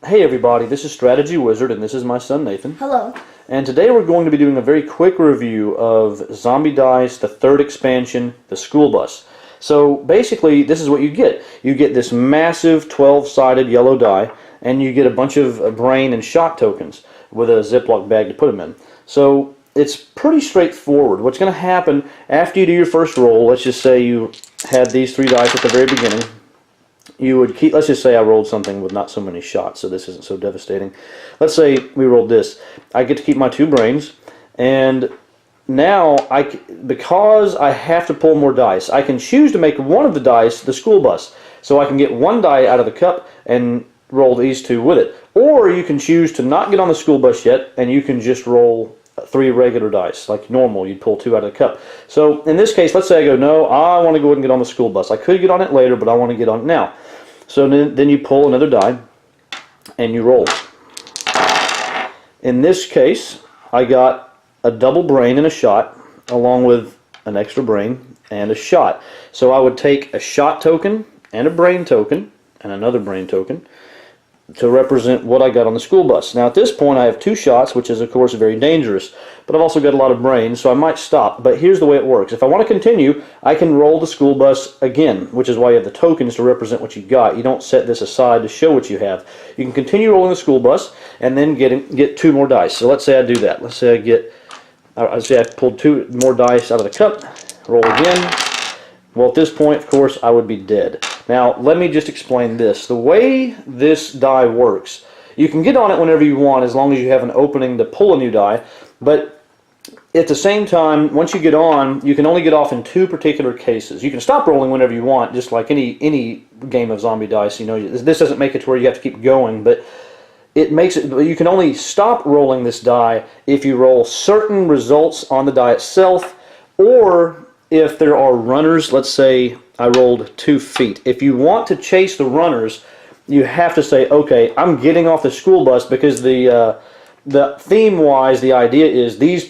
Hey everybody, this is Strategywizard and this is my son Nathan. Hello. And today we're going to be doing a very quick review of Zombie Dice, the third expansion, the School Bus. So basically this is what you get. You get this massive 12-sided yellow die and you get a bunch of brain and shot tokens with a Ziploc bag to put them in. So it's pretty straightforward. What's going to happen after you do your first roll, let's just say you had these 3 dice at the very beginning. You would keep, let's just say I rolled something with not so many shots, so this isn't so devastating. Let's say we rolled this. I get to keep my 2 brains, and now, because I have to pull more dice, I can choose to make one of the dice the school bus. So I can get 1 die out of the cup and roll these 2 with it. Or you can choose to not get on the school bus yet, and you can just roll 3 regular dice, like normal. You'd pull 2 out of the cup. So in this case, let's say I go, no, I want to go ahead and get on the school bus. I could get on it later, but I want to get on it now. So then you pull another die, and you roll. In this case, I got a double brain and a shot, along with an extra brain and a shot. So I would take a shot token, and a brain token, and another brain token, to represent what I got on the school bus. Now at this point I have 2 shots, which is of course very dangerous, but I've also got a lot of brains, so I might stop. But here's the way it works. If I want to continue, I can roll the school bus again, which is why you have the tokens to represent what you got. You don't set this aside to show what you have. You can continue rolling the school bus and then get 2 more dice. So let's say I do that. Let's say I pulled 2 more dice out of the cup, roll again. Well, at this point, of course, I would be dead. Now, let me just explain this. The way this die works, you can get on it whenever you want as long as you have an opening to pull a new die, but at the same time, once you get on, you can only get off in 2 particular cases. You can stop rolling whenever you want, just like any game of zombie dice. You know, this doesn't make it to where you have to keep going, but it makes it, you can only stop rolling this die if you roll certain results on the die itself, or if there are runners. Let's say I rolled 2 feet. If you want to chase the runners, you have to say, okay, I'm getting off the school bus, because the theme-wise, the idea is these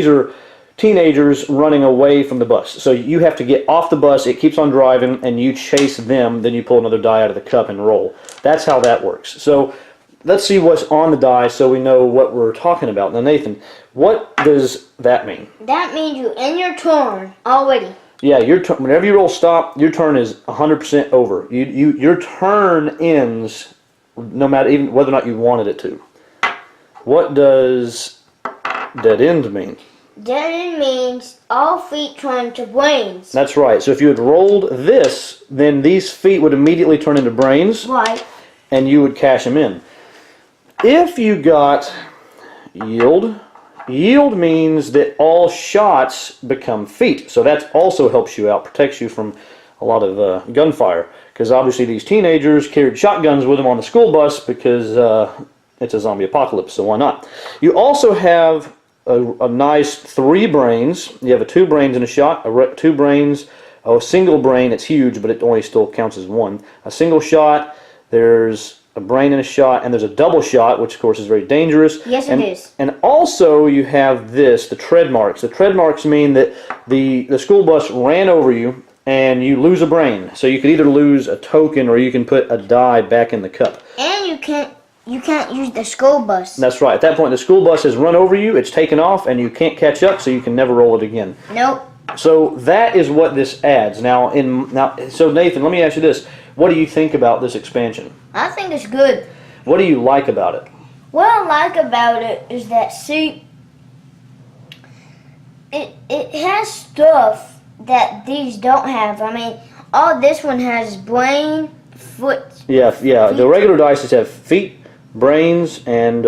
are teenagers running away from the bus. So you have to get off the bus, it keeps on driving, and you chase them, then you pull another die out of the cup and roll. That's how that works. So let's see what's on the die so we know what we're talking about. Now, Nathan, what does that mean? That means you end your turn already. Yeah, whenever you roll stop, your turn is 100% over. Your turn ends no matter even whether or not you wanted it to. What does dead end mean? Dead end means all feet turn to brains. That's right. So if you had rolled this, then these feet would immediately turn into brains. Right. And you would cash them in. If you got yield, yield means that all shots become feet. So that also helps you out, protects you from a lot of gunfire. Because obviously these teenagers carried shotguns with them on the school bus because it's a zombie apocalypse, so why not? You also have a nice 3 brains. You have 2 brains and a shot, 2 brains, a single brain. It's huge, but it only still counts as 1. A single shot, there's a brain and a shot, and there's a double shot, which of course is very dangerous. Yes, it is. And also you have this, the tread marks. The tread marks mean that the school bus ran over you and you lose a brain. So you could either lose a token or you can put a die back in the cup. And you can't use the school bus. That's right. At that point the school bus has run over you, it's taken off, and you can't catch up, so you can never roll it again. Nope. So that is what this adds. So Nathan, let me ask you this. What do you think about this expansion? I think it's good. What do you like about it? What I like about it is that, see, it has stuff that these don't have. I mean, all this one has brain, foot. Yeah. Feet. The regular dice have feet, brains, and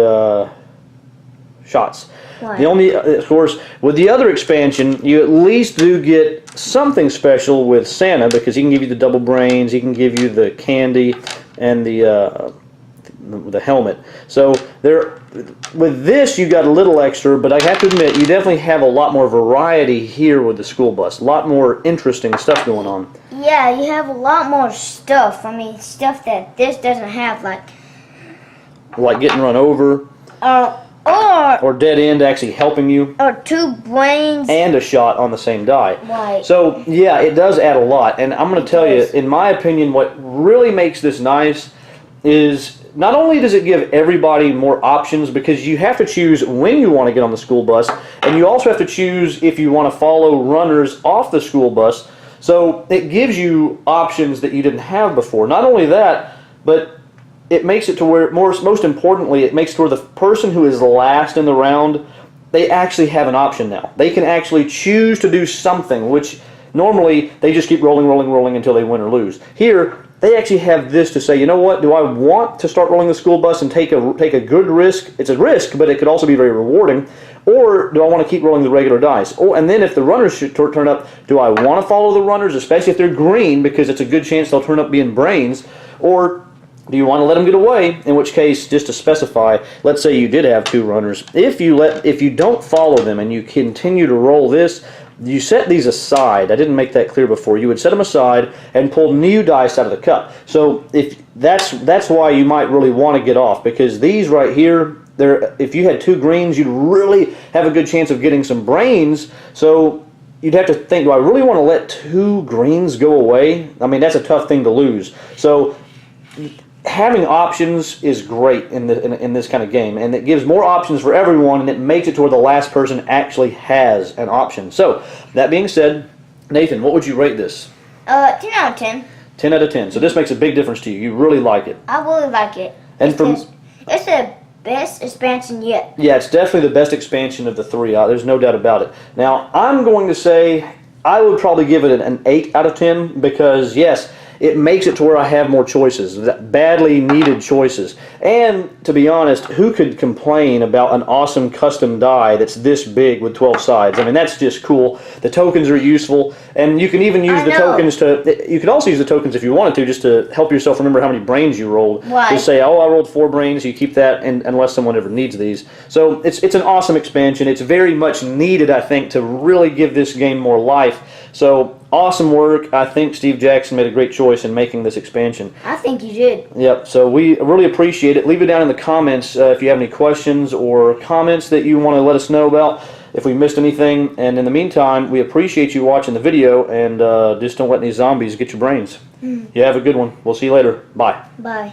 shots. Right. The only, of course, with the other expansion, you at least do get something special with Santa, because he can give you the double brains, he can give you the candy, and the helmet. So with this, you got a little extra, but I have to admit, you definitely have a lot more variety here with the school bus. A lot more interesting stuff going on. Yeah, you have a lot more stuff. I mean, stuff that this doesn't have, like getting run over. Or dead end actually helping you. Or 2 brains. And a shot on the same die. Right. So, yeah, it does add a lot. And I'm going to tell you, in my opinion, what really makes this nice is not only does it give everybody more options, because you have to choose when you want to get on the school bus, and you also have to choose if you want to follow runners off the school bus. So it gives you options that you didn't have before. Not only that, but it makes it to where, most importantly, it makes it to where the person who is last in the round, they actually have an option now. They can actually choose to do something, which normally they just keep rolling until they win or lose. Here, they actually have this to say, you know what, do I want to start rolling the school bus and take a good risk? It's a risk, but it could also be very rewarding. Or do I want to keep rolling the regular dice? Oh, and then if the runners should turn up, do I want to follow the runners, especially if they're green, because it's a good chance they'll turn up being brains? Or do you want to let them get away? In which case, just to specify, let's say you did have 2 runners. If you don't follow them and you continue to roll this, you set these aside. I didn't make that clear before. You would set them aside and pull new dice out of the cup. So if that's why you might really want to get off, because these right here, if you had 2 greens, you'd really have a good chance of getting some brains. So you'd have to think, do I really want to let 2 greens go away? I mean, that's a tough thing to lose. So having options is great in this kind of game, and it gives more options for everyone, and it makes it to where the last person actually has an option. So that being said, Nathan, what would you rate this? 10 out of 10. 10 out of 10. So this makes a big difference to you. You really like it. I really like it. And it's the best expansion yet. Yeah, it's definitely the best expansion of the 3. There's no doubt about it. Now, I'm going to say I would probably give it an 8 out of 10 because, yes, it makes it to where I have more choices, badly needed choices. And to be honest, who could complain about an awesome custom die that's this big with 12 sides? I mean, that's just cool. The tokens are useful, and you can even use the tokens you could also use the tokens if you wanted to, just to help yourself remember how many brains you rolled. Right. Just say, oh, I rolled 4 brains. You keep that unless someone ever needs these. So it's an awesome expansion. It's very much needed, I think, to really give this game more life. So awesome work. I think Steve Jackson made a great choice in making this expansion. I think you did. Yep, so we really appreciate it. Leave it down in the comments if you have any questions or comments that you want to let us know about, if we missed anything. And in the meantime, we appreciate you watching the video, and just don't let any zombies get your brains. You have a good one. We'll see you later. Bye. Bye.